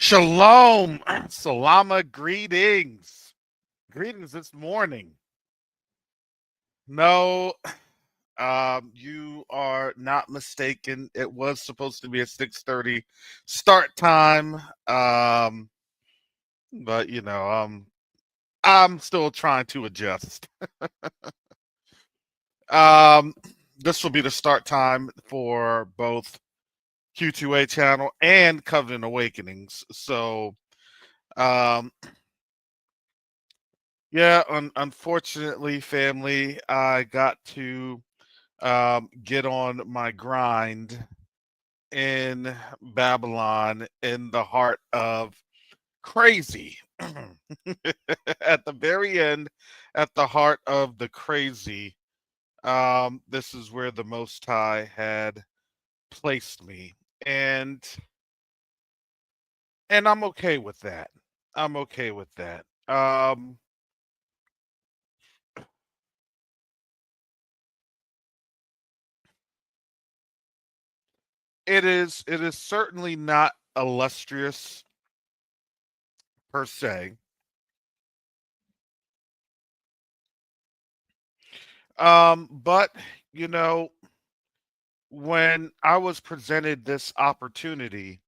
Shalom, Salama, greetings. Greetings this morning. No, you are not mistaken. It was supposed to be a 6:30 start time. Um, but I'm still trying to adjust. Um, this will be the start time for both Q2A channel and Covenant Awakenings. So, um, yeah, unfortunately, family, I got to get on my grind in Babylon in the heart of crazy. At the very end, at the heart of the crazy, this is where the Most High had placed me. And I'm okay with that. I'm okay with that. It is certainly not illustrious per se. But you know, when I was presented this opportunity,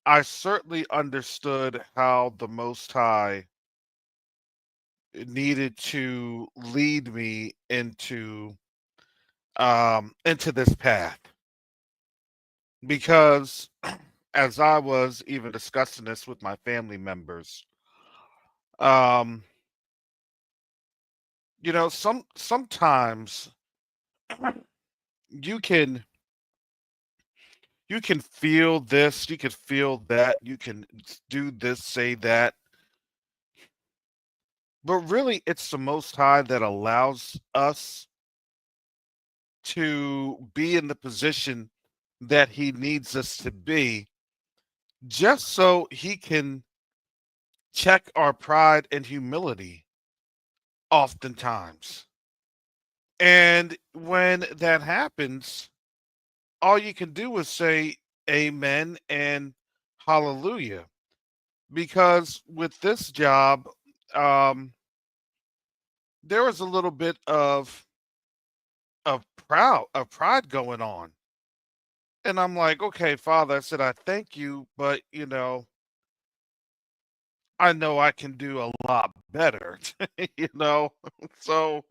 I certainly understood how the Most High needed to lead me into this path because as I was even discussing this with my family members, um, sometimes you can you can feel this, you can feel that, you can do this, say that, but really it's the Most High that allows us to be in the position that He needs us to be, just so He can check our pride and humility oftentimes. And when that happens, all you can do is say amen and hallelujah. Because with this job, um, there was a little bit of pride going on. And I'm like, okay, Father, I said, I thank you, but I know I can do a lot better, you know. So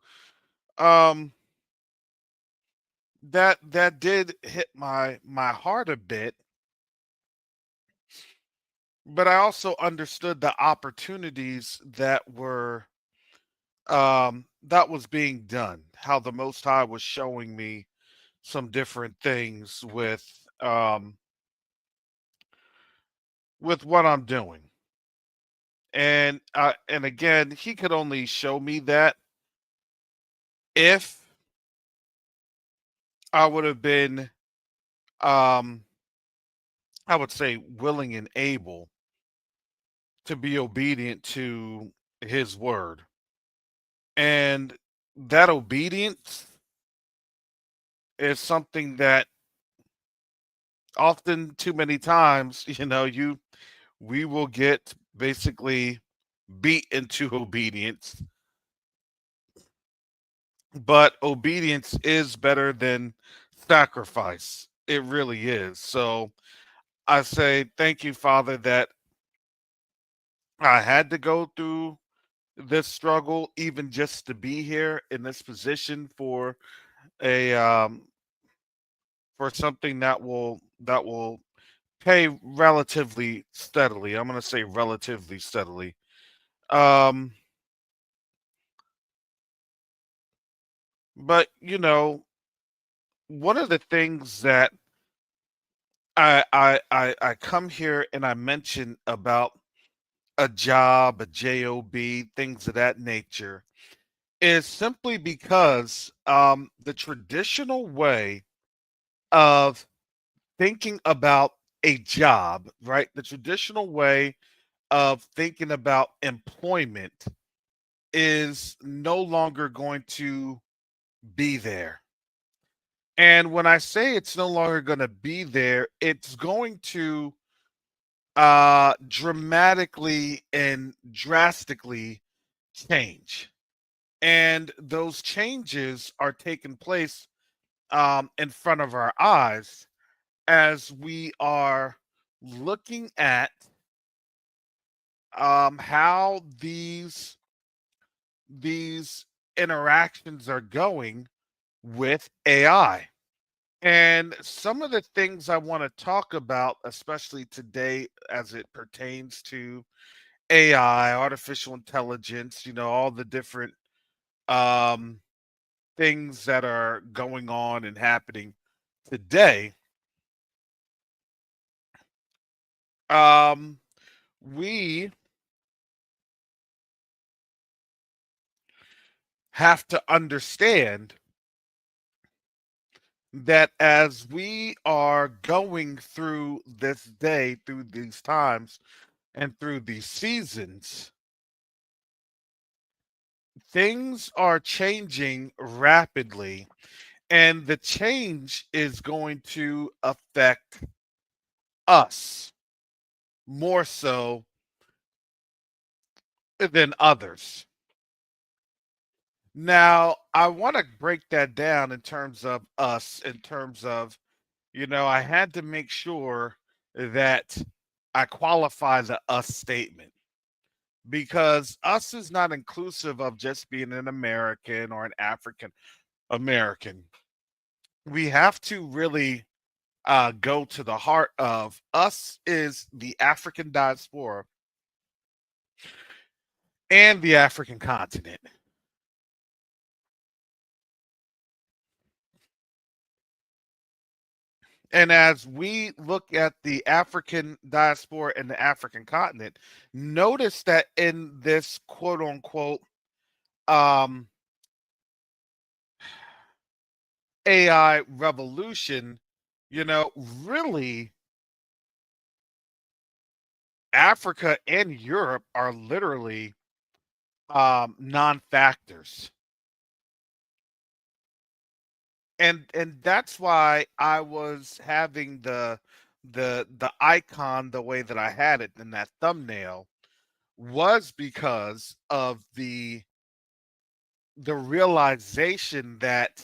um that did hit my heart a bit, but I also understood the opportunities that was being done, how the Most High was showing me some different things with what I'm doing. And again, he could only show me that if I would have been um I would say willing and able to be obedient to his word. And that obedience is something that often too many times, we will get basically beat into obedience, but obedience is better than sacrifice. It really is. So I say thank you, Father, that I had to go through this struggle even just to be here in this position a for something that will pay relatively steadily. I'm going to say relatively steadily. Um but one of the things that I come here and I mention about a job, a job, things of that nature, is simply because the traditional way of thinking about a job, right? The traditional way of thinking about employment is no longer going to be there. And when I say it's no longer going to be there, it's going to dramatically and drastically change. And those changes are taking place in front of our eyes as we are looking at how these interactions are going with AI. And some of the things I want to talk about, especially today as it pertains to AI, artificial intelligence, all the different um, things that are going on and happening today, um, we have to understand that as we are going through this day, through these times, and through these seasons, things are changing rapidly, and the change is going to affect us more so than others. Now, I want to break that down in terms of us, in terms of, I had to make sure that I qualify the us statement because us is not inclusive of just being an American or an African American. We have to really go to the heart of us is the African diaspora and the African continent. And as we look at the African diaspora and the African continent, notice that in this quote unquote um, AI revolution, really Africa and Europe are literally non-factors. And that's why I was having the icon the way that I had it in that thumbnail was because of the realization that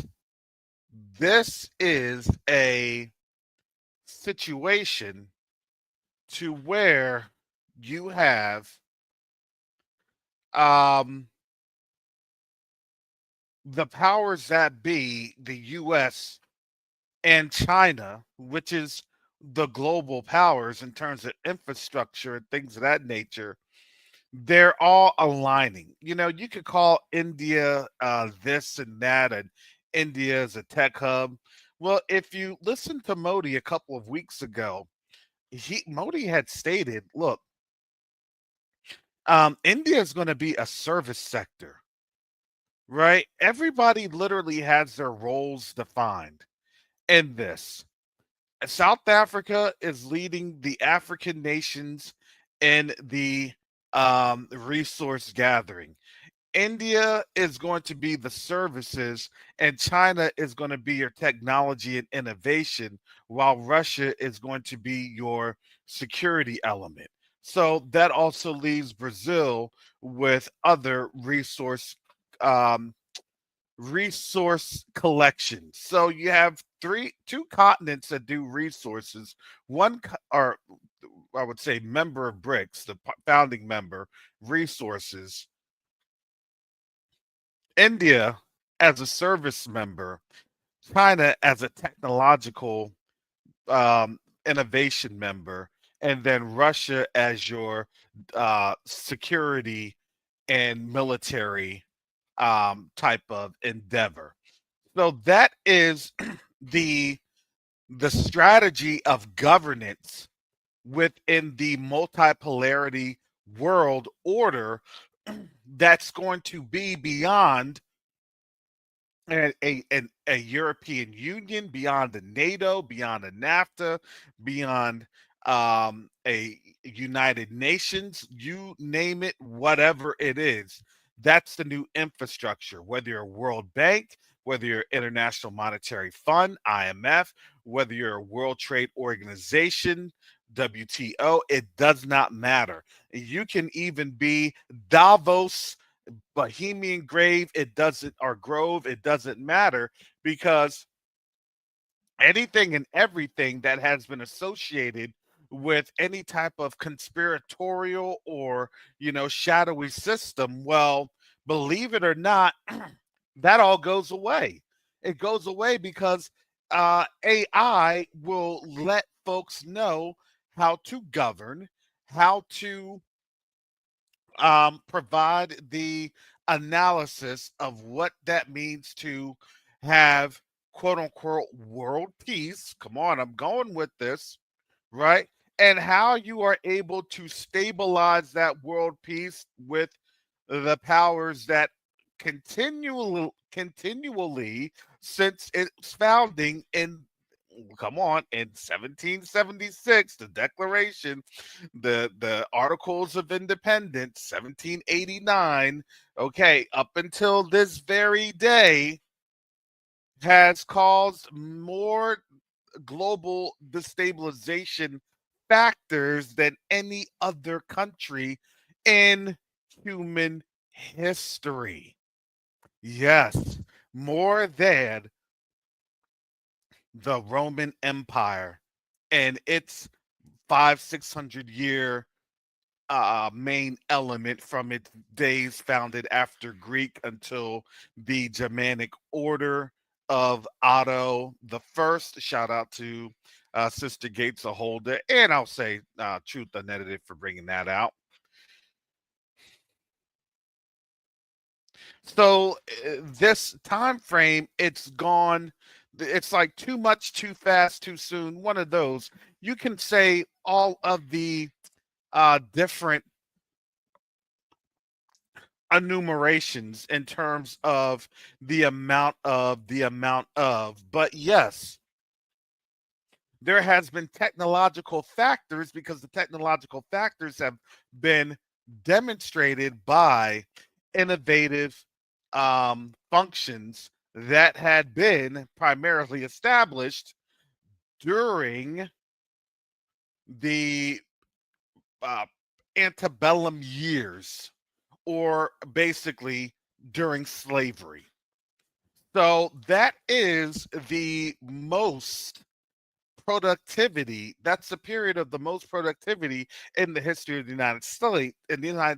this is a situation to where you have um the powers that be, the US and China, which is the global powers in terms of infrastructure and things of that nature, they're all aligning. You could call India this and that, and India is a tech hub. Well, if you listen to Modi a couple of weeks ago, Modi had stated, "Look, India is going to be a service sector, right? Everybody literally has their roles defined in this. South Africa is leading the African nations in the resource gathering. India is going to be the services, and China is going to be your technology and innovation, while Russia is going to be your security element. So that also leaves Brazil with other um, resource collection. So you have two continents that do resources. Or I would say member of BRICS, the founding member, resources. India as a service member, China as a technological innovation member, and then Russia as your security and military type of endeavor. So that is the the strategy of governance within the multipolarity world order that's going to be beyond a European Union, beyond the NATO, beyond the NAFTA, beyond a United Nations, you name it, whatever it is. That's the new infrastructure, whether you're a World Bank, whether you're International Monetary Fund, IMF, whether you're a World Trade Organization, WTO, it does not matter. You can even be Davos, Bohemian Grave, it doesn't, or Grove, it doesn't matter, because anything and everything that has been associated with any type of conspiratorial or, shadowy system, well, believe it or not, that all goes away. It goes away because AI will let folks know how to govern, how to provide the analysis of what that means to have, quote unquote, world peace. Come on, I'm going with this, right? And how you are able to stabilize that world peace with the powers that continually since its founding in, come on, in 1776, the Declaration, the Articles of Independence, 1789, okay, up until this very day, has caused more global destabilization factors than any other country in human history. Yes, more than the Roman Empire and its 600 year main element from its days founded after Greek until the Germanic order of Otto the First. Shout out to Sister Gates a Holder, and I'll say Truth Unedited for bringing that out. So this time frame, it's gone. It's like too much, too fast, too soon. One of those. You can say all of the different enumerations in terms of the amount of, but yes, there has been technological factors, because the technological factors have been demonstrated by innovative functions that had been primarily established during the uh, antebellum years, or basically during slavery. So that is the most productivity. That's the period of the most productivity in the history of the United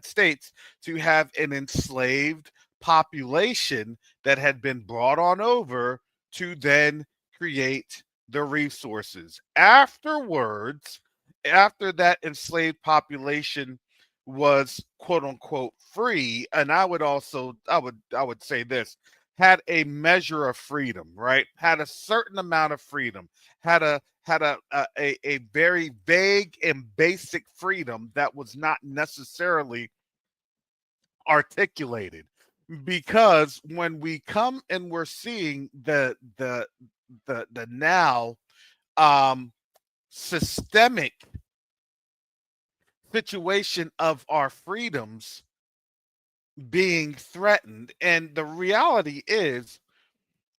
States, to have an enslaved population that had been brought on over to then create the resources. Afterwards, after that enslaved population was, quote unquote, free, and I would say this, had a measure of freedom, right? Had a certain amount of freedom, had a very vague and basic freedom that was not necessarily articulated. Because when we come and we're seeing the now systemic situation of our freedoms being threatened, and the reality is,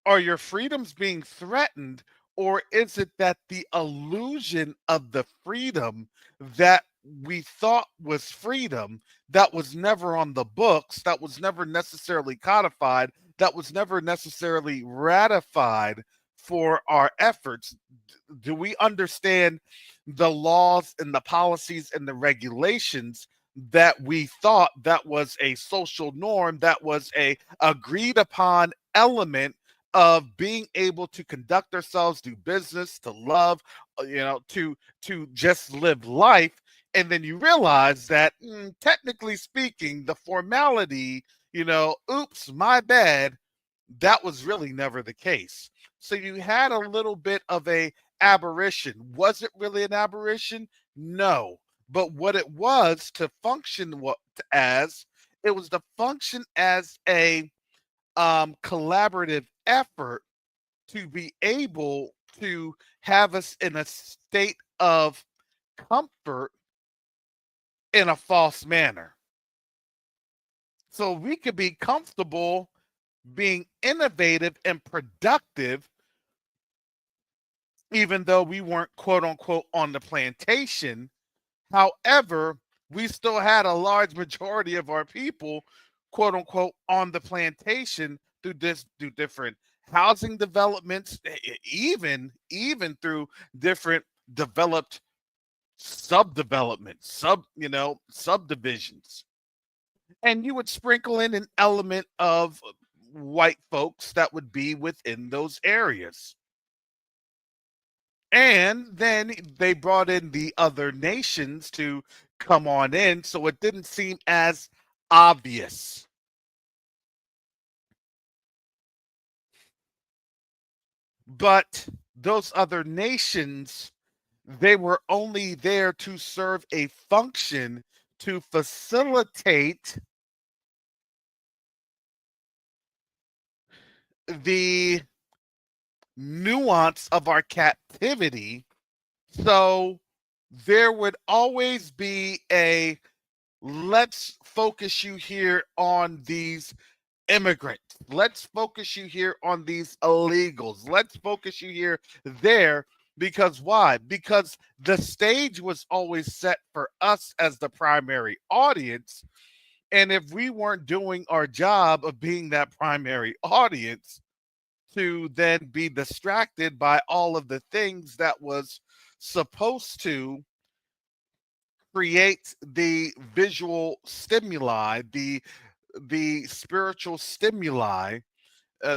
are your freedoms being threatened, or is it that the illusion of the freedom that we thought was freedom, that was never on the books, that was never necessarily codified, that was never necessarily ratified for our efforts? Do we understand the laws and the policies and the regulations that we thought that was a social norm, that was a agreed upon element of being able to conduct ourselves, do business, to love, to just live life? And then you realize that, technically speaking, the formality, oops, my bad, that was really never the case. So you had a little bit of a aberration. Was it really an aberration? No. But what it was to function as, it was to function as a collaborative effort to be able to have us in a state of comfort in a false manner. So we could be comfortable being innovative and productive even though we weren't quote unquote on the plantation. However, we still had a large majority of our people, quote unquote, on the plantation through different housing developments, even through different developed subdevelopments, subdivisions. And you would sprinkle in an element of white folks that would be within those areas. And then they brought in the other nations to come on in, so it didn't seem as obvious. But those other nations, they were only there to serve a function to facilitate the nuance of our captivity. So there would always be a let's focus you here on these immigrants. Let's focus you here on these illegals. Let's focus you here there. Because why? Because the stage was always set for us as the primary audience. And if we weren't doing our job of being that primary audience, to then be distracted by all of the things that was supposed to create the visual stimuli, the spiritual stimuli,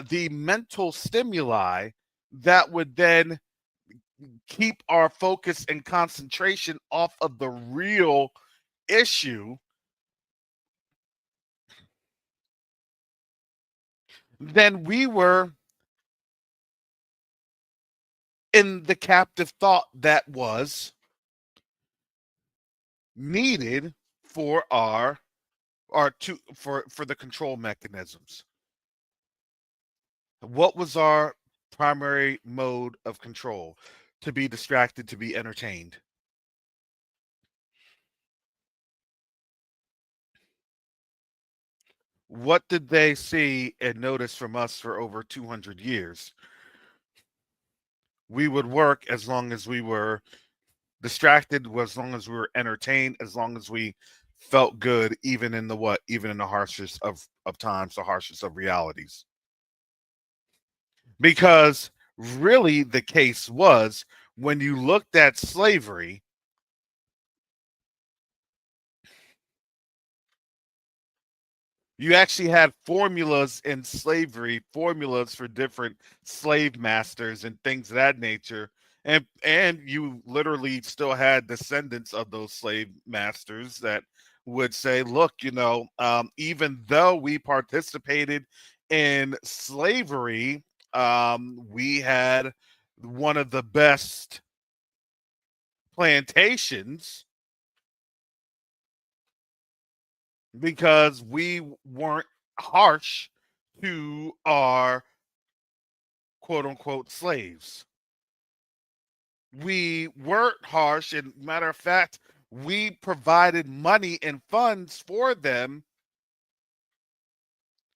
the mental stimuli that would then keep our focus and concentration off of the real issue, then we were in the captive thought that was needed for for the control mechanisms. What was our primary mode of control? To be distracted, to be entertained. What did they see and notice from us for over 200 years? We would work as long as we were distracted, as long as we were entertained, as long as we felt good, even in the what? Even in the harshest of times, the harshest of realities. Because really the case was when you looked at slavery, you actually had formulas in slavery, formulas for different slave masters and things of that nature. And you literally still had descendants of those slave masters that would say, look, even though we participated in slavery, we had one of the best plantations because we weren't harsh to our quote unquote slaves. We weren't harsh, and matter of fact, we provided money and funds for them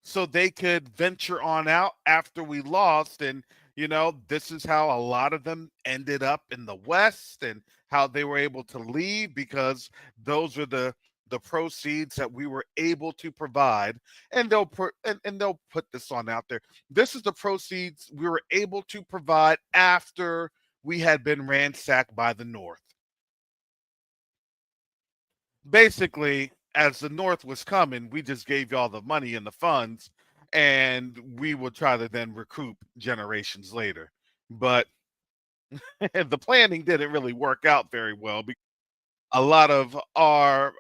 so they could venture on out after we lost. And this is how a lot of them ended up in the West and how they were able to leave, because those were the proceeds that we were able to provide. And they'll put this on out there. This is the proceeds we were able to provide after we had been ransacked by the North. Basically, as the North was coming, we just gave y'all the money and the funds, and we would try to then recoup generations later. But the planning didn't really work out very well. A lot of uh,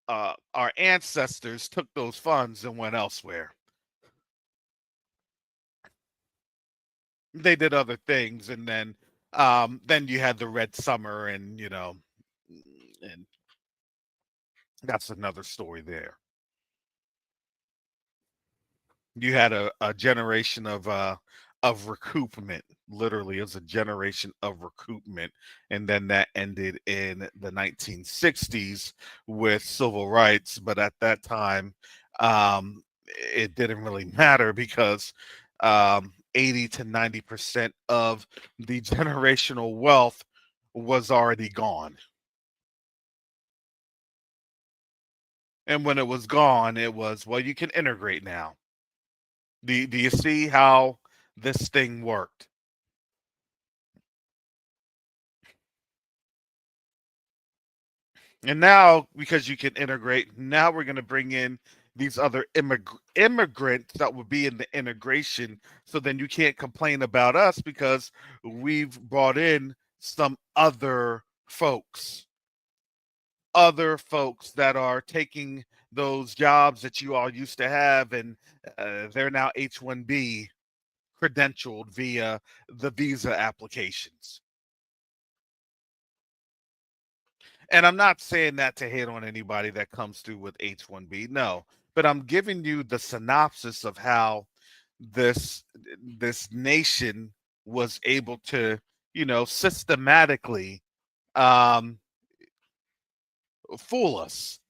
uh, our ancestors took those funds and went elsewhere. They did other things, and then you had the Red Summer, and that's another story there. You had a generation of recoupment. Literally, it was a generation of recoupment, and then that ended in the 1960s with civil rights. But at that time, it didn't really matter because 80 to 90% of the generational wealth was already gone. And when it was gone, it was, well, you can integrate now. Do you see how this thing worked? And now, because you can integrate, now we're going to bring in these other immigrants that would be in the integration. So then you can't complain about us because we've brought in some other folks that are taking those jobs that you all used to have, and they're now H-1B credentialed via the visa applications. And I'm not saying that to hate on anybody that comes through with H-1B, no, but I'm giving you the synopsis of how this this nation was able to, systematically um, fool us.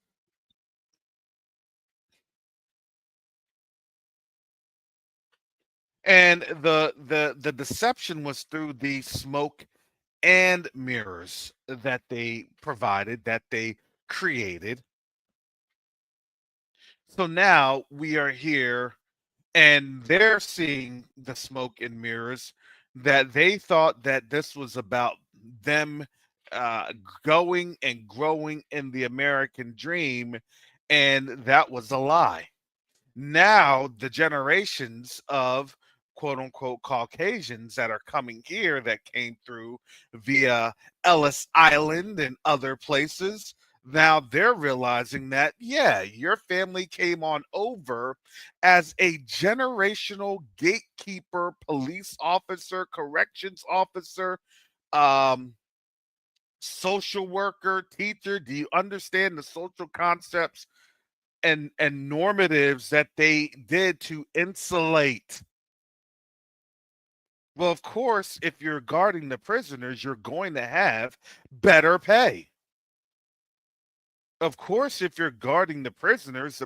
And the deception was through the smoke and mirrors that they provided, that they created. So now we are here and they're seeing the smoke and mirrors, that they thought that this was about them uh, going and growing in the American dream, and that was a lie. Now the generations of quote unquote Caucasians that are coming here, that came through via Ellis Island and other places, now they're realizing that, yeah, your family came on over as a generational gatekeeper, police officer, corrections officer, um, social worker, teacher. Do you understand the social concepts and normatives that they did to insulate? Well, of course, if you're guarding the prisoners, you're going to have better pay. Of course, if you're guarding the prisoners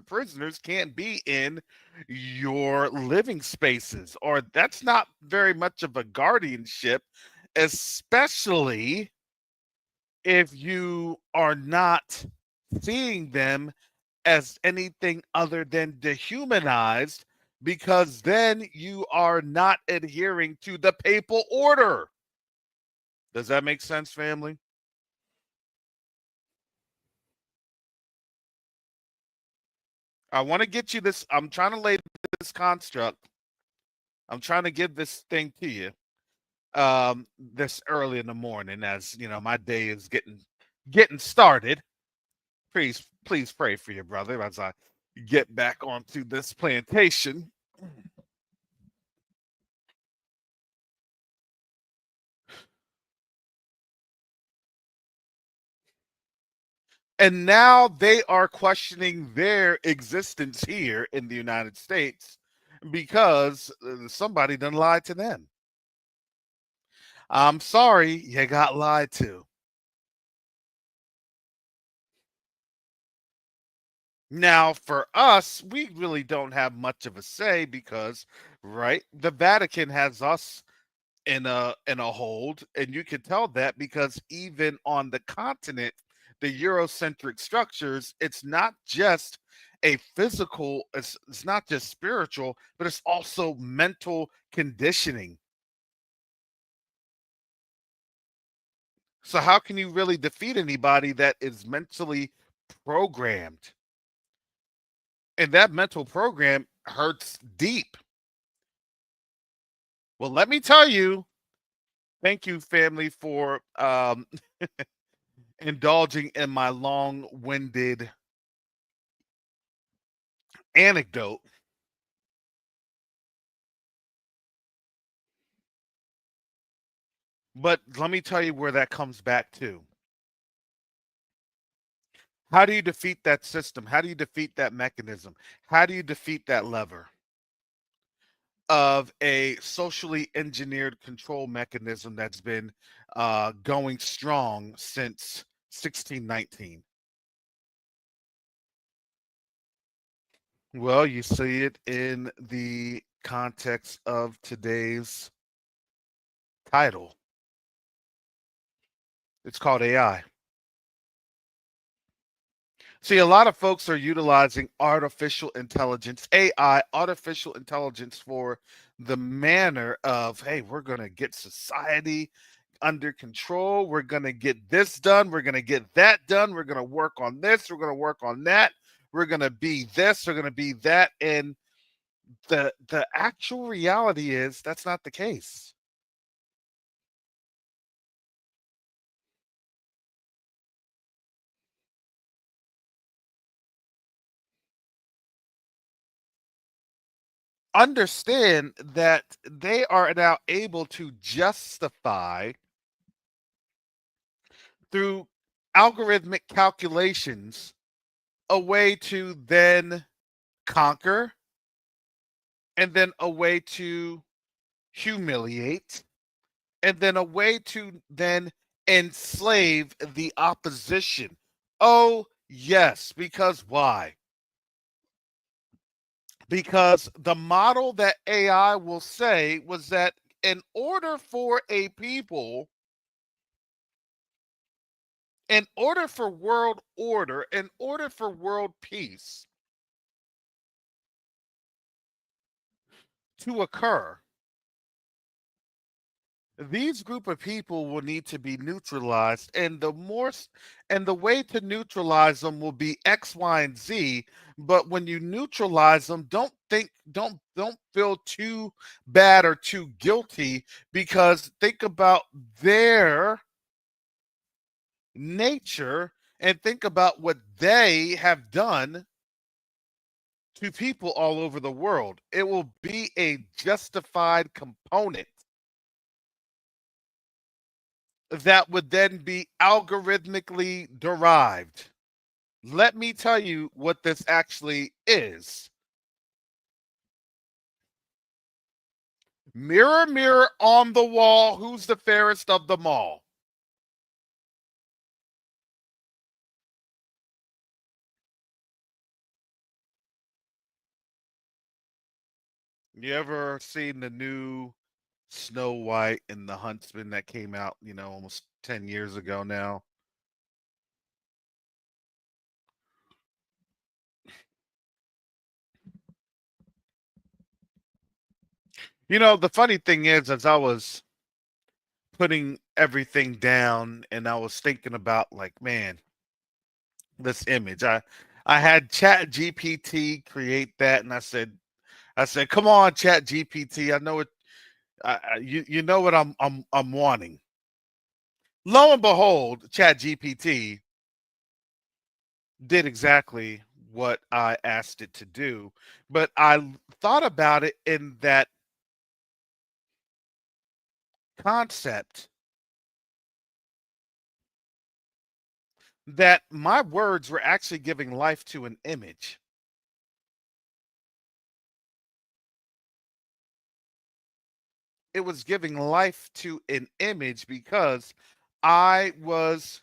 can't be in your living spaces, or that's not very much of a guardianship, especially if you are not seeing them as anything other than dehumanized, because then you are not adhering to the papal order. Does that make sense, family? I want to get you this. I'm trying to lay this construct. I'm trying to give this thing to you this early in the morning, as you know my day is getting started. Please pray for your brother as I get back onto this plantation. And now they are questioning their existence here in the United States because somebody done lied to them. I'm sorry, you got lied to. Now, for us, we really don't have much of a say because, right, the Vatican has us in a hold, and you can tell that because even on the continent, the Eurocentric structures, it's not just a physical, it's not just spiritual, but it's also mental conditioning. So how can you really defeat anybody that is mentally programmed? And that mental program hurts deep. Well, let me tell you, thank you, family, for indulging in my long-winded anecdote. But let me tell you where that comes back to. How do you defeat that system? How do you defeat that mechanism? How do you defeat that lever of a socially engineered control mechanism that's been going strong since 1619? Well, you see it in the context of today's title. It's called AI. See, a lot of folks are utilizing artificial intelligence, AI, artificial intelligence, for the manner of, hey, we're going to get society under control. We're going to get this done. We're going to get that done. We're going to work on this. We're going to work on that. We're going to be this. We're going to be that. And the actual reality is that's not the case. Understand that they are now able to justify through algorithmic calculations a way to then conquer, and then a way to humiliate, and then a way to then enslave the opposition. Oh, yes, because why? Because the model that AI will say was that in order for a people, in order for world order, in order for world peace to occur, these group of people will need to be neutralized, and and the way to neutralize them will be X, Y, and Z. But when you neutralize them, don't feel too bad or too guilty, because think about their nature and think about what they have done to people all over the world. It will be a justified component that would then be algorithmically derived. Let me tell you what this actually is. Mirror, mirror on the wall, who's the fairest of them all? You ever seen the new Snow White and the Huntsman that came out, almost 10 years ago now? The funny thing is, as I was putting everything down and I was thinking about, like, man, this image. I had Chat GPT create that, and I said, come on, Chat GPT. I know it. You know what I'm wanting. Lo and behold, Chat GPT did exactly what I asked it to do, but I thought about it in that concept that my words were actually giving life to an image. It was giving life to an image because I was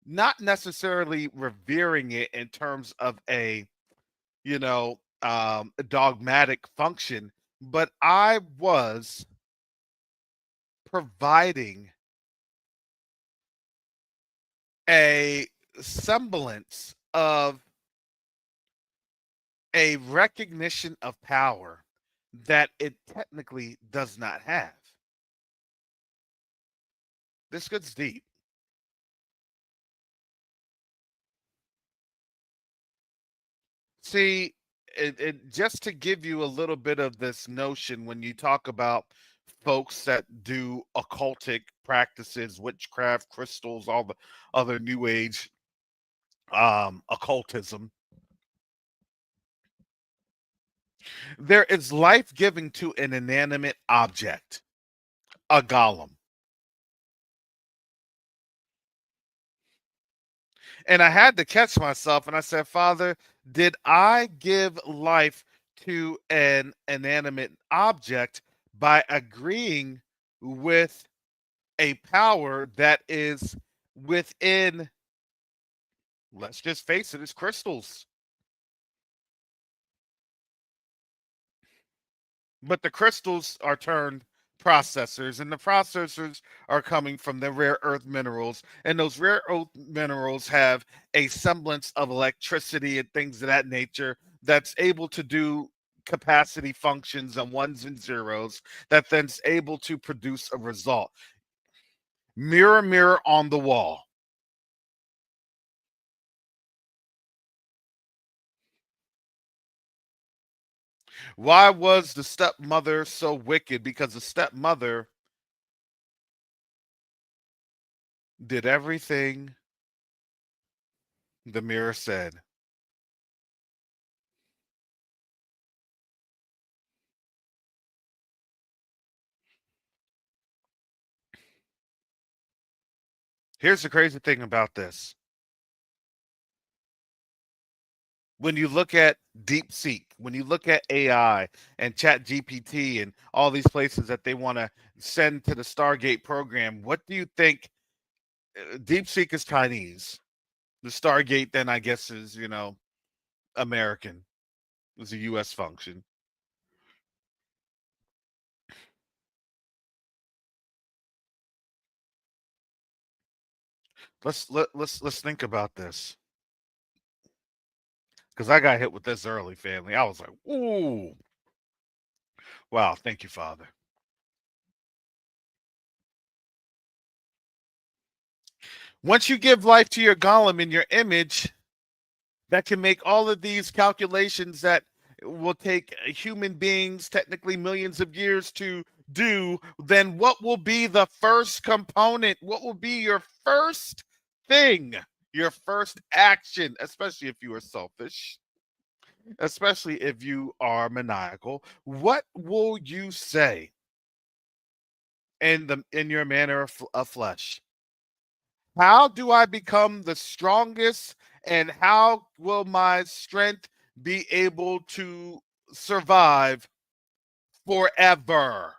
not necessarily revering it in terms of a dogmatic function, but I was providing a semblance of a recognition of power that it technically does not have. This gets deep. See, just to give you a little bit of this notion, when you talk about folks that do occultic practices, witchcraft, crystals, all the other new age occultism, there is life giving to an inanimate object, a golem. And I had to catch myself and I said, Father, did I give life to an inanimate object by agreeing with a power that is within, let's just face it, it's crystals? But the crystals are turned processors, and the processors are coming from the rare earth minerals, and those rare earth minerals have a semblance of electricity and things of that nature that's able to do capacity functions on ones and zeros that then's able to produce a result. Mirror, mirror on the wall. Why was the stepmother so wicked? Because the stepmother did everything the mirror said. Here's the crazy thing about this. When you look at DeepSeek, when you look at AI and Chat GPT and all these places that they want to send to the Stargate program, what do you think? DeepSeek is Chinese. The Stargate, then I guess, is American. It's a U.S. function. Let's think about this, because I got hit with this early, family. I was like, ooh, wow, thank you, Father. Once you give life to your golem in your image, that can make all of these calculations that will take human beings technically millions of years to do, then what will be the first component? What will be your first thing? Your first action, especially if you are selfish, especially if you are maniacal. What will you say in your manner of flesh? How do I become the strongest, and how will my strength be able to survive forever?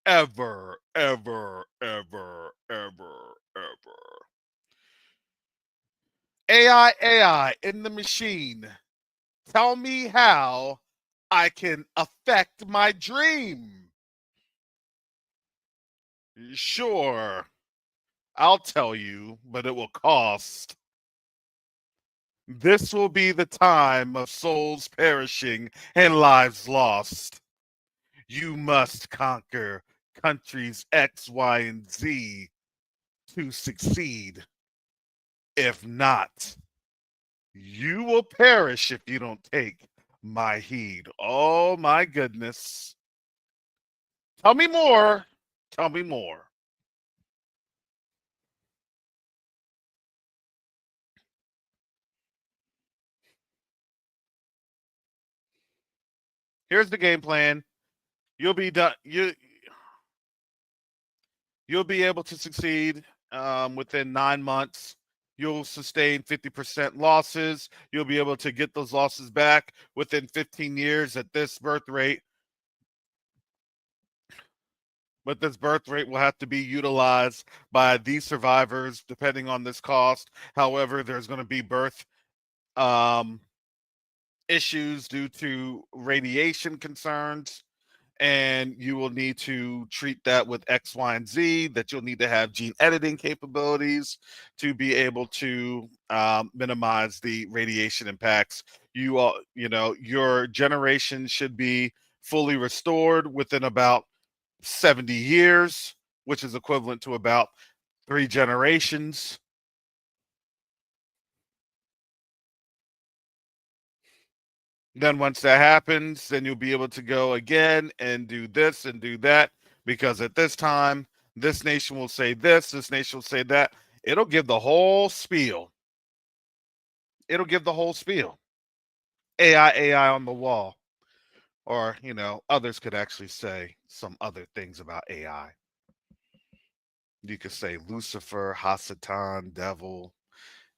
Ever, ever, ever, ever, ever. AI in the machine. Tell me how I can affect my dream. Sure, I'll tell you, but it will cost. This will be the time of souls perishing and lives lost. You must conquer countries X, Y, and Z to succeed. If not, you will perish if you don't take my heed. Oh my goodness. Tell me more. Tell me more. Here's the game plan. You'll be done. You'll be able to succeed within 9 months. You'll sustain 50% losses. You'll be able to get those losses back within 15 years at this birth rate. But this birth rate will have to be utilized by these survivors depending on this cost. However, there's going to be birth um, issues due to radiation concerns, and you will need to treat that with X, Y, and Z. That you'll need to have gene editing capabilities to be able to minimize the radiation impacts. Your generation should be fully restored within about 70 years, which is equivalent to about 3 generations. Then once that happens, then you'll be able to go again and do this and do that, because at this time, this nation will say this nation will say that. It'll give the whole spiel. It'll give the whole spiel. AI on the wall. Or, others could actually say some other things about AI. You could say Lucifer, Hasatan, devil.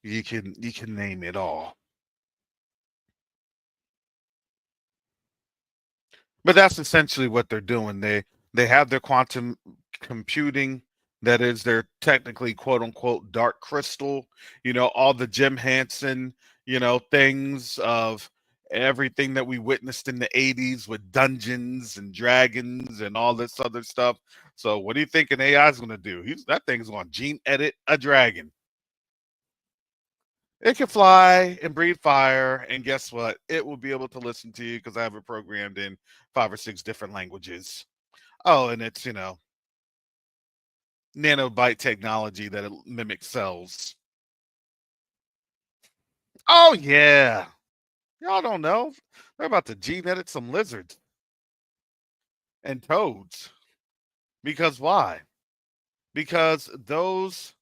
You can name it all. But that's essentially what they're doing. They have their quantum computing, that is their technically quote unquote dark crystal, all the Jim Hansen, things of everything that we witnessed in the 80s with Dungeons and Dragons and all this other stuff. So what do you think an AI is going to do? That thing's going to gene edit a dragon. It can fly and breathe fire, and guess what? It will be able to listen to you because I have it programmed in 5 or 6 different languages. Oh, and it's, nanobyte technology that it mimics cells. Oh, yeah. Y'all don't know. They're about to gene edit some lizards and toads. Because why? Because those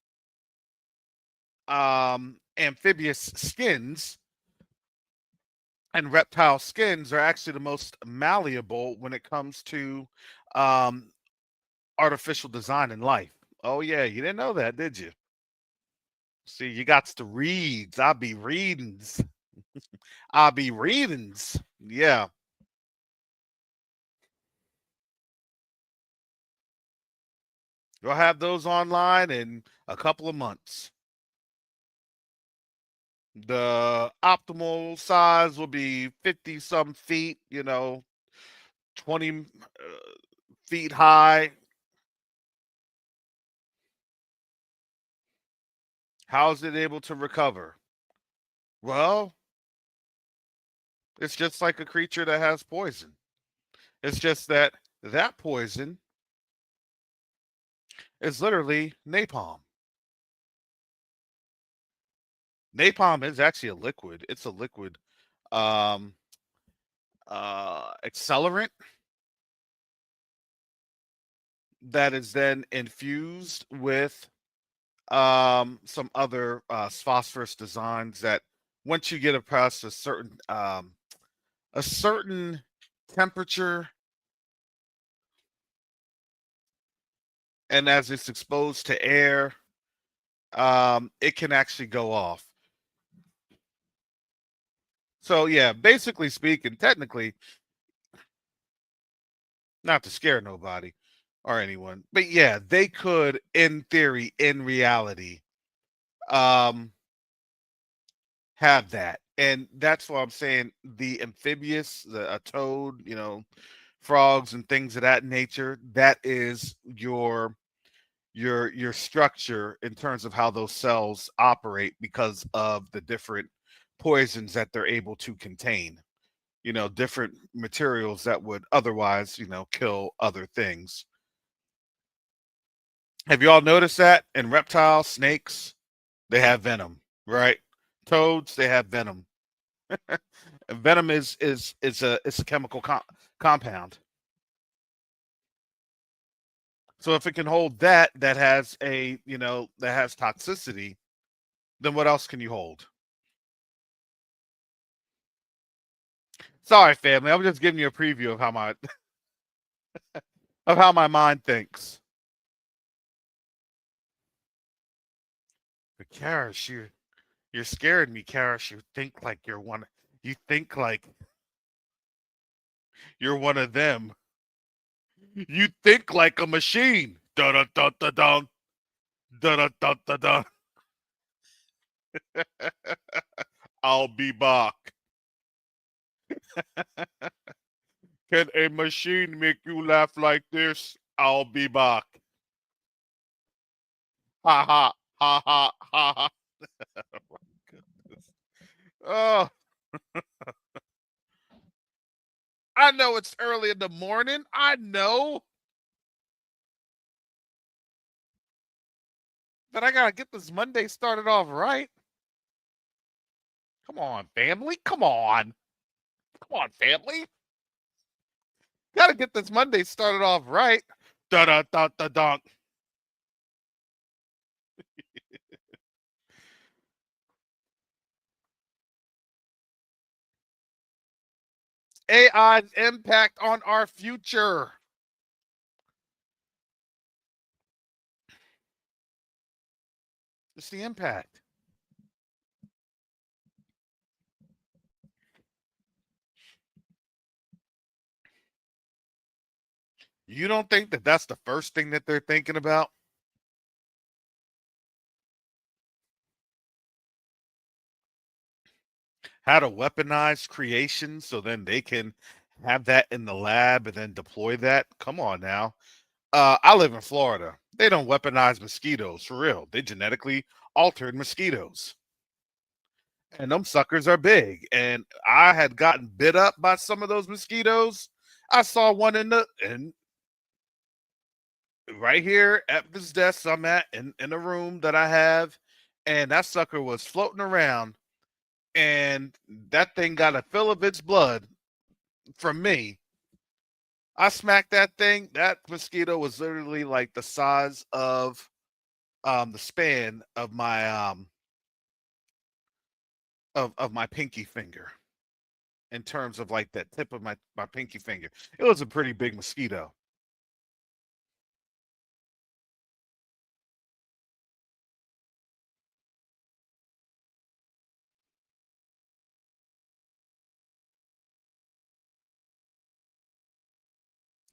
amphibious skins and reptile skins are actually the most malleable when it comes to um, artificial design in life. Oh yeah, you didn't know that, did you? See, you got to reads. I'll be readings. I'll be readings. Yeah. You'll have those online in a couple of months. The optimal size will be 50 some feet, 20 feet high. How is it able to recover? Well, it's just like a creature that has poison. It's just that that poison is literally napalm. Napalm is actually a liquid. It's a liquid um, accelerant that is then infused with some other phosphorus designs that once you get past a certain temperature, and as it's exposed to air, it can actually go off. So yeah, basically speaking, technically, not to scare nobody or anyone, but yeah, they could, in theory, in reality, um, have that, and that's why I'm saying the amphibious, a toad, frogs and things of that nature. That is your structure in terms of how those cells operate because of the different poisons that they're able to contain. Different materials that would otherwise, kill other things. Have you all noticed that in reptiles, snakes, they have venom, right? Toads, they have venom. Venom is a chemical compound. So if it can hold that has that has toxicity, then what else can you hold? Sorry, family. I'm just giving you a preview of how my of how my mind thinks. But Karish, you're scaring me, Karish. You think like you're one. You think like you're one of them. You think like a machine. Da da da da da da da da da da. I'll be back. Can a machine make you laugh like this? I'll be back. Ha ha ha ha ha ha. Oh my goodness. Oh, I know it's early in the morning. I know, but I gotta get this Monday started off right. Come on, family. Come on. Come on, family. Gotta get this Monday started off right. Da da da da da. AI's impact on our future. It's the impact. You don't think that that's the first thing that they're thinking about? how to weaponize creation so then they can have that in the lab and then deploy that. Come on now. I live in Florida. They don't weaponize mosquitoes for real. They genetically altered mosquitoes. And them suckers are big. And I had gotten bit up by some of those mosquitoes. I saw one in right here at this desk I'm at in a room that I have, and that sucker was floating around, and that thing got a fill of its blood from me. I smacked that thing. That mosquito was literally like the size of the span of my pinky finger in terms of like that tip of my pinky finger. It was a pretty big mosquito.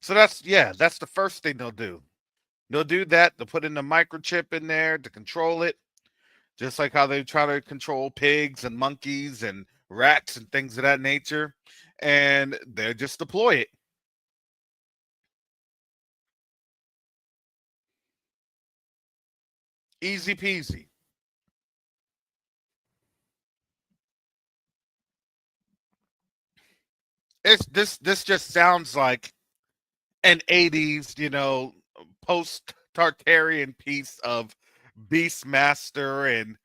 So that's yeah, that's the first thing they'll do. They'll do that. They'll put in the microchip in there to control it, just like how they try to control pigs and monkeys and rats and things of that nature. And they just deploy it. Easy peasy. It's this just sounds like an 80s, post Tartarian piece of Beastmaster and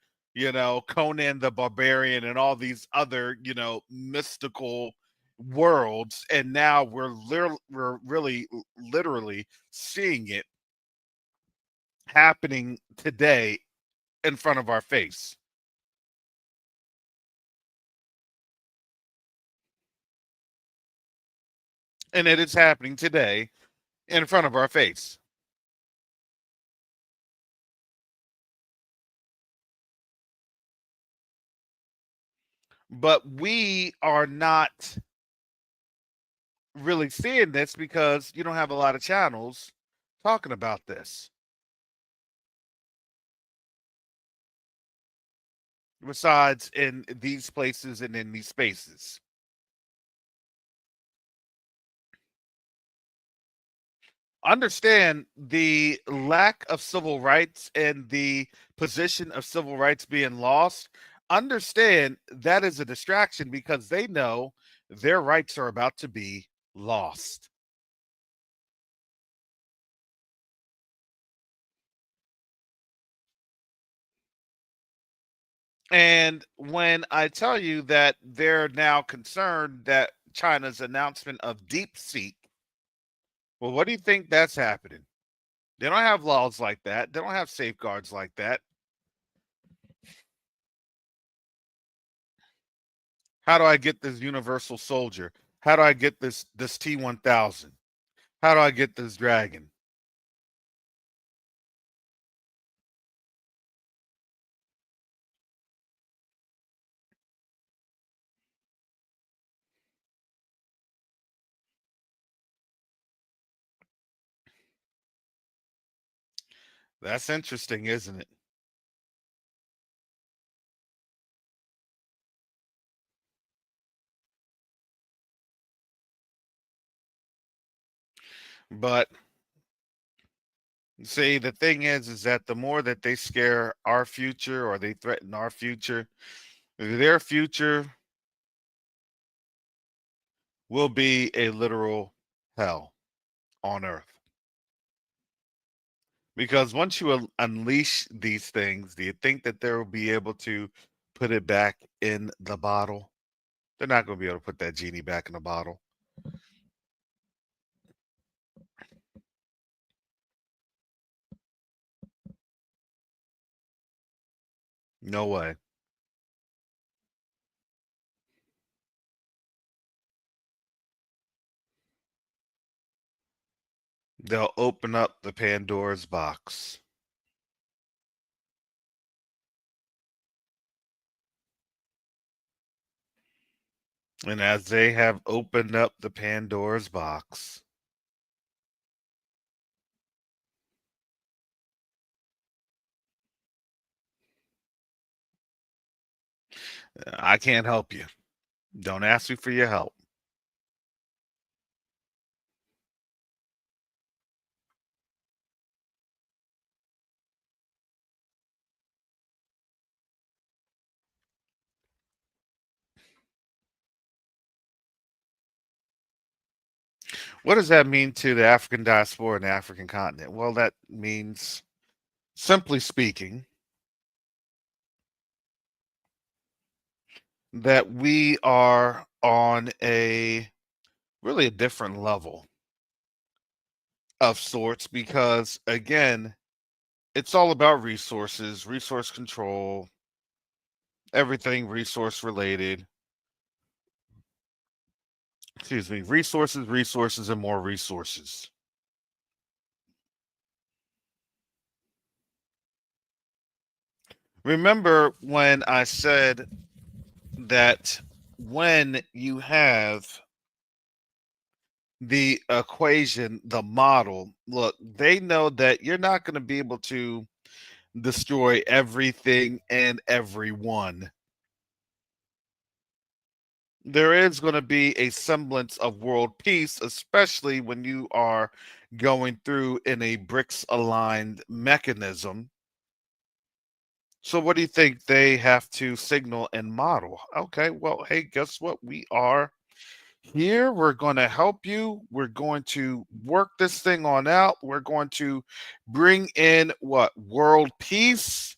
Conan the Barbarian and all these other, mystical worlds. And now we're really literally seeing it happening today in front of our face. And it is happening today in front of our face. But we are not really seeing this because you don't have a lot of channels talking about this. Besides in these places and in these spaces. Understand the lack of civil rights and the position of civil rights being lost. Understand that is a distraction because they know their rights are about to be lost. And when I tell you that they're now concerned that China's announcement of deep seek, well, what do you think that's happening? They don't have laws like that. They don't have safeguards like that. How do I get this universal soldier? How do I get this T-1000? How do I get this dragon? That's interesting, isn't it? But see, the thing is that the more that they scare our future or they threaten our future, their future will be a literal hell on earth. Because once you unleash these things, do you think that they will be able to put it back in the bottle? They're not going to be able to put that genie back in the bottle. No way. They'll open up the Pandora's box. And as they have opened up the Pandora's box, I can't help you. Don't ask me for your help. What does that mean to the African diaspora and the African continent? Well, that means, simply speaking, that we are on a really a different level of sorts because, again, it's all about resources, resource control, everything resource related. Excuse me, resources, resources, and more resources. Remember when I said that when you have the equation, the model, look, they know that you're not going to be able to destroy everything and everyone. There is going to be a semblance of world peace, especially when you are going through in a BRICS aligned mechanism. So, what do you think they have to signal and model? Okay, well, hey, guess what? We are here. We're going to help you. We're going to work this thing on out. We're going to bring in what? World peace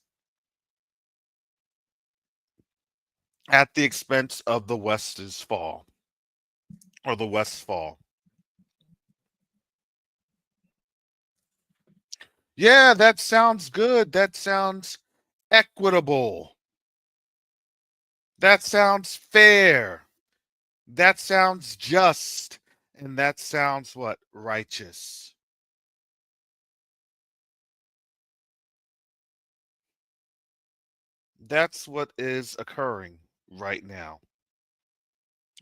at the expense of the West's fall or the West's fall. Yeah, that sounds good. That sounds equitable. That sounds fair. That sounds just. And that sounds what? Righteous. That's what is occurring right now.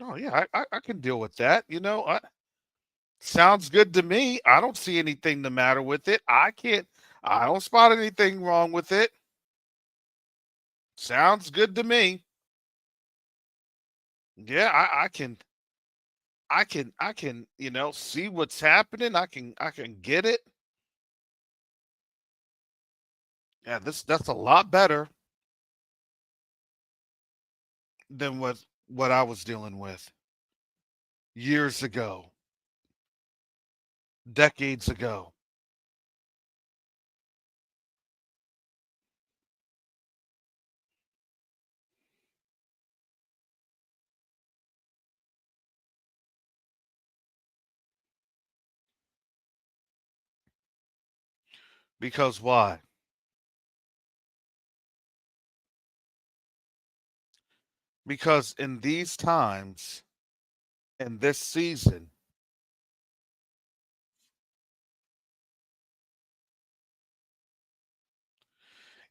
Oh yeah, I can deal with that. Sounds good to me. I don't see anything the matter with it. I don't spot anything wrong with it. Sounds good to me. Yeah, I can, see what's happening. I can get it. Yeah, that's a lot better than what I was dealing with years ago, decades ago. Because why? Because in these times, in this season,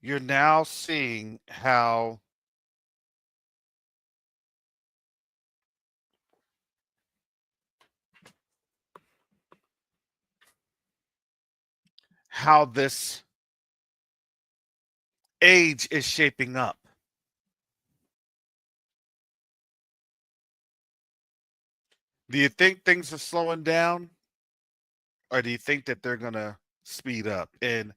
you're now seeing how this age is shaping up. Do you think things are slowing down, or do you think that they're gonna speed up? And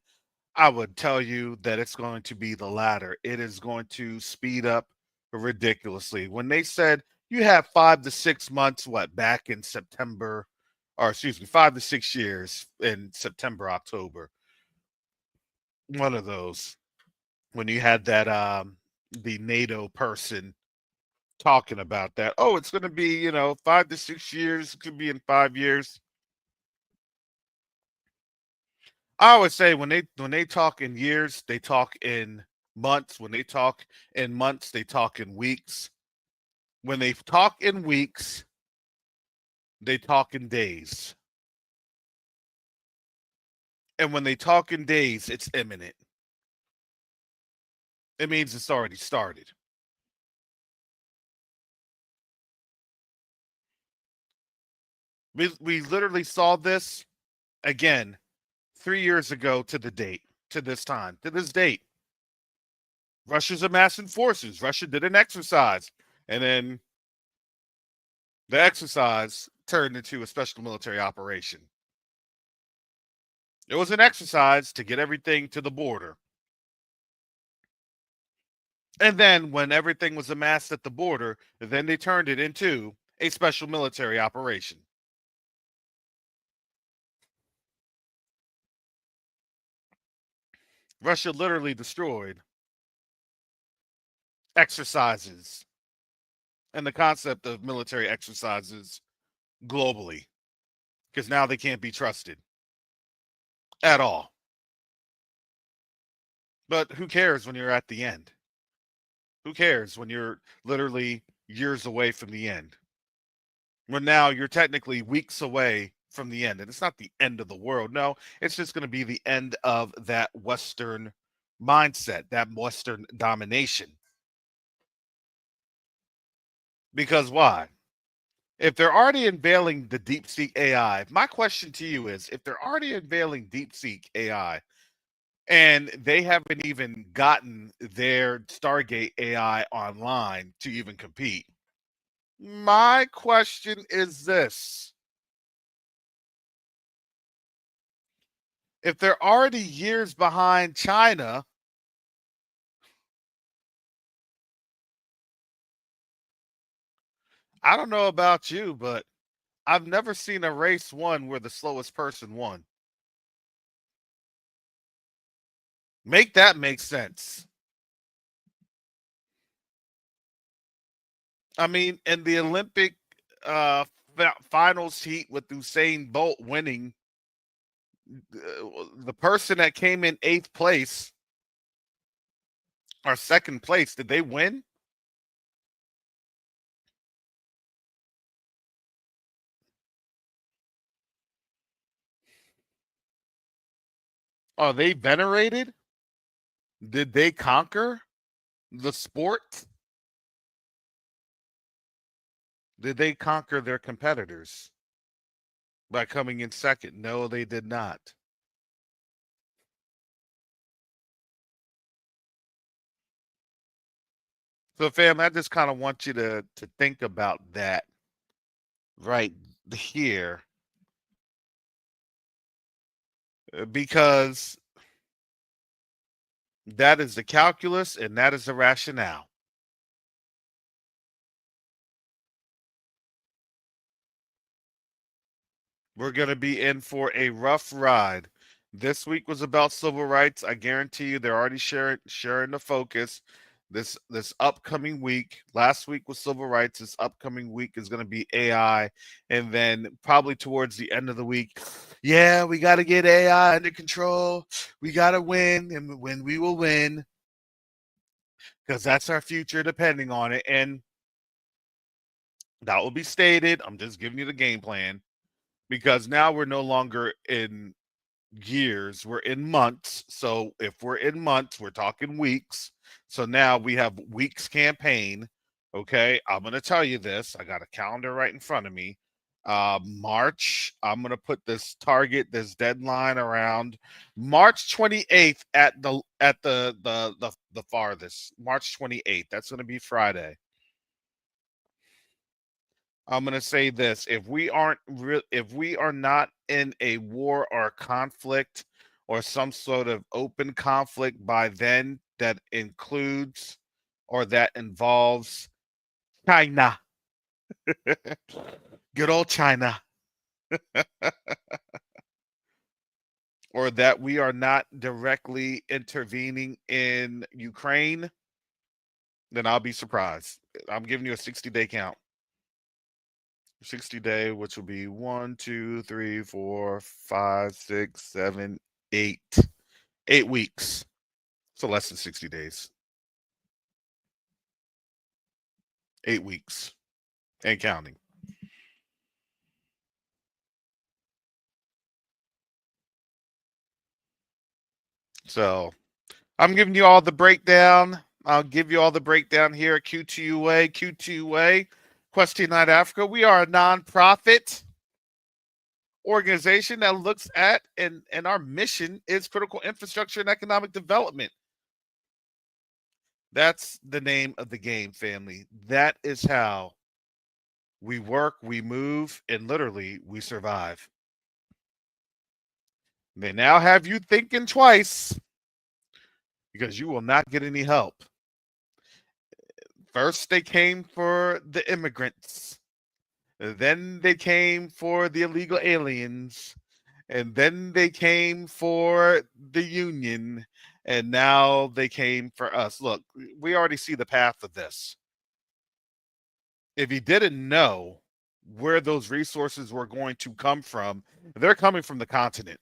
I would tell you that it's going to be the latter. It is going to speed up ridiculously. When they said you have 5 to 6 months, what, back in September, or excuse me, 5 to 6 years in September, October, one of those, when you had that the NATO person talking about that. Oh, it's going to be, 5 to 6 years. It could be in 5 years. I always say when they talk in years, they talk in months. When they talk in months, they talk in weeks. When they talk in weeks, they talk in days. And when they talk in days, it's imminent. It means it's already started. We literally saw this again 3 years ago to the date, to this time, to this date. Russia's amassing forces. Russia did an exercise, and then the exercise turned into a special military operation. It was an exercise to get everything to the border. And then when everything was amassed at the border, then they turned it into a special military operation. Russia literally destroyed exercises and the concept of military exercises globally because now they can't be trusted at all. But who cares when you're at the end? Who cares when you're literally years away from the end? When now you're technically weeks away from the end. And it's not the end of the world. No, it's just going to be the end of that Western mindset, that Western domination. Because why? If they're already unveiling the deep seek AI, my question to you is if they're already unveiling deep seek AI and they haven't even gotten their Stargate AI online to even compete, my question is this. If they're already years behind China, I don't know about you, but I've never seen a race won where the slowest person won. Make that make sense. I mean, in the Olympic uh, finals heat with Usain Bolt winning, the person that came in 8th place or 2nd place, did they win? Are they venerated? Did they conquer the sport? Did they conquer their competitors by coming in 2nd? No, they did not. So, fam, I just kind of want you to think about that right here, because that is the calculus and that is the rationale. We're going to be in for a rough ride. This week was about civil rights. I guarantee you they're already sharing the focus. This upcoming week, last week was civil rights. This upcoming week is going to be AI, and then probably towards the end of the week, yeah, we got to get AI under control. We got to win, and when we will win, because that's our future, depending on it. And that will be stated. I'm just giving you the game plan because now we're no longer in years, we're in months. So if we're in months, we're talking weeks. So now we have weeks campaign. Okay, I'm going to tell you this. I got a calendar right in front of me. March, I'm going to put this target, this deadline around March 28th at the farthest. March 28th. That's going to be Friday. I'm going to say this: if we are not in a war or conflict or some sort of open conflict by then that includes or that involves China, good old China, or that we are not directly intervening in Ukraine, then I'll be surprised. I'm giving you a 60-day count. 60-day, which will be 1, 2, 3, 4, 5, 6, 7, 8. 8 weeks. So less than 60 days. 8 weeks and counting. So I'm giving you all the breakdown. I'll give you all the breakdown here at Q2UA. Q2UA, Question Night Africa. We are a nonprofit organization that looks at and our mission is critical infrastructure and economic development. That's the name of the game, family. That is how we work, we move, and literally we survive. They now have you thinking twice because you will not get any help. First, they came for the immigrants, then they came for the illegal aliens, and then they came for the union, and now they came for us. Look, we already see the path of this. If you didn't know where those resources were going to come from, they're coming from the continent.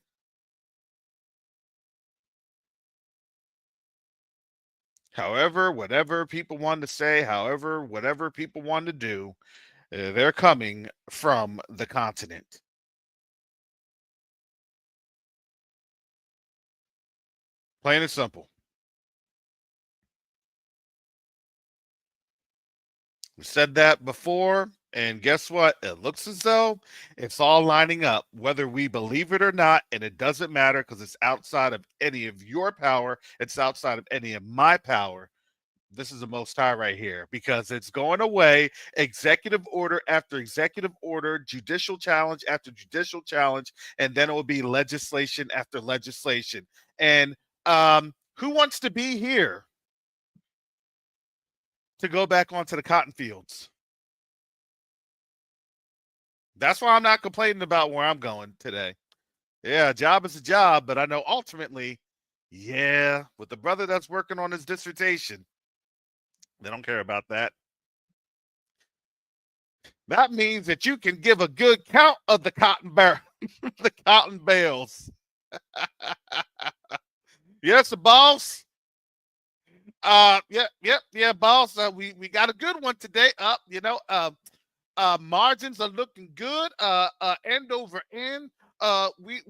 However, whatever people want to say, however, whatever people want to do, they're coming from the continent. Plain and simple. We said that before, and guess what? It looks as though it's all lining up, whether we believe it or not, and it doesn't matter because it's outside of any of your power. It's outside of any of my power. This is the most high right here because it's going away. Executive order after executive order, judicial challenge after judicial challenge, and then it will be legislation after legislation. And who wants to be here to go back onto the cotton fields? That's why I'm not complaining about where I'm going today. Yeah, a job is a job, but I know ultimately, yeah, with the brother that's working on his dissertation, they don't care about that. That means that you can give a good count of the cotton the cotton bales. Yes, boss. Yeah, boss. We got a good one today. Up, margins are looking good. End over end. We're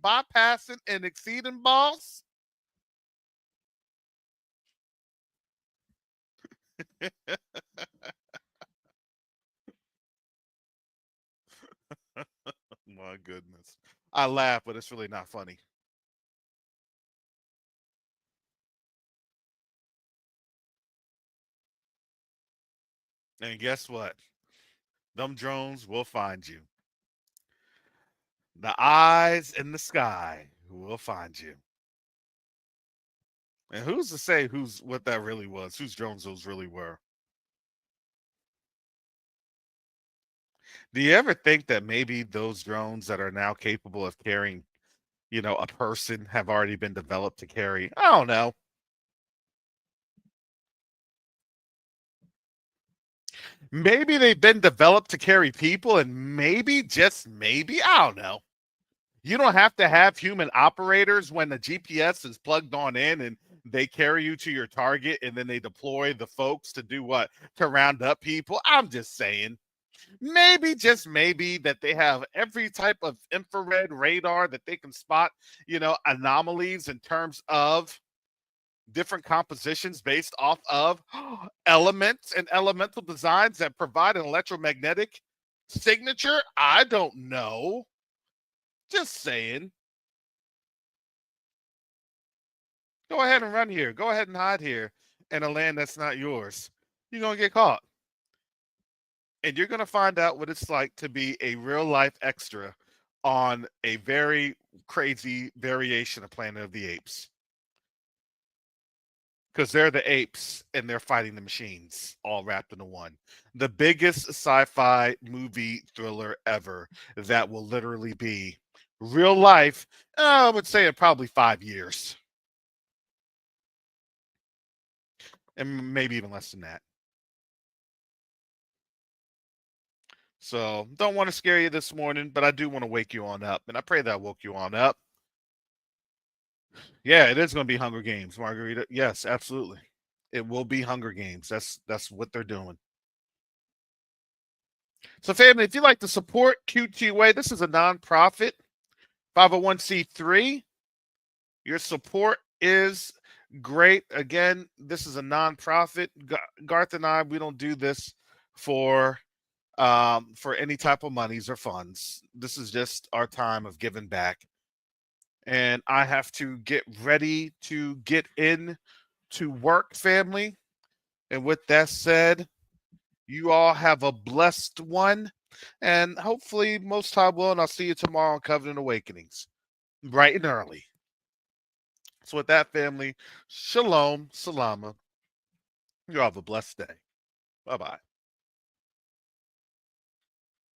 bypassing and exceeding, boss. My goodness, I laugh, but it's really not funny. And guess what? Them drones will find you. The eyes in the sky will find you. And who's to say who's what that really was? Whose drones those really were? Do you ever think that maybe those drones that are now capable of carrying, a person have already been developed to carry? I don't know. Maybe they've been developed to carry people, and maybe, just maybe, I don't know. You don't have to have human operators when the GPS is plugged on in and they carry you to your target and then they deploy the folks to do what? To round up people. I'm just saying. Maybe, just maybe, that they have every type of infrared radar that they can spot, anomalies in terms of different compositions based off of elements and elemental designs that provide an electromagnetic signature. I don't know. Just saying. Go ahead and run here. Go ahead and hide here in a land that's not yours. You're going to get caught. And you're going to find out what it's like to be a real life extra on a very crazy variation of Planet of the Apes. Because they're the apes and they're fighting the machines all wrapped into one. The biggest sci-fi movie thriller ever that will literally be real life. I would say in probably 5 years. And maybe even less than that. So don't want to scare you this morning, but I do want to wake you on up. And I pray that I woke you on up. Yeah, it is going to be Hunger Games, Margarita. Yes, absolutely. It will be Hunger Games. That's what they're doing. So, family, if you'd like to support Q2UA, this is a nonprofit, 501c3. Your support is great. Again, this is a nonprofit. Garth and I, we don't do this for any type of monies or funds. This is just our time of giving back. And I have to get ready to get in to work, family. And with that said, you all have a blessed one. And hopefully, most high will, and I'll see you tomorrow on Covenant Awakenings, bright and early. So, with that, family, shalom, salama. You all have a blessed day. Bye bye.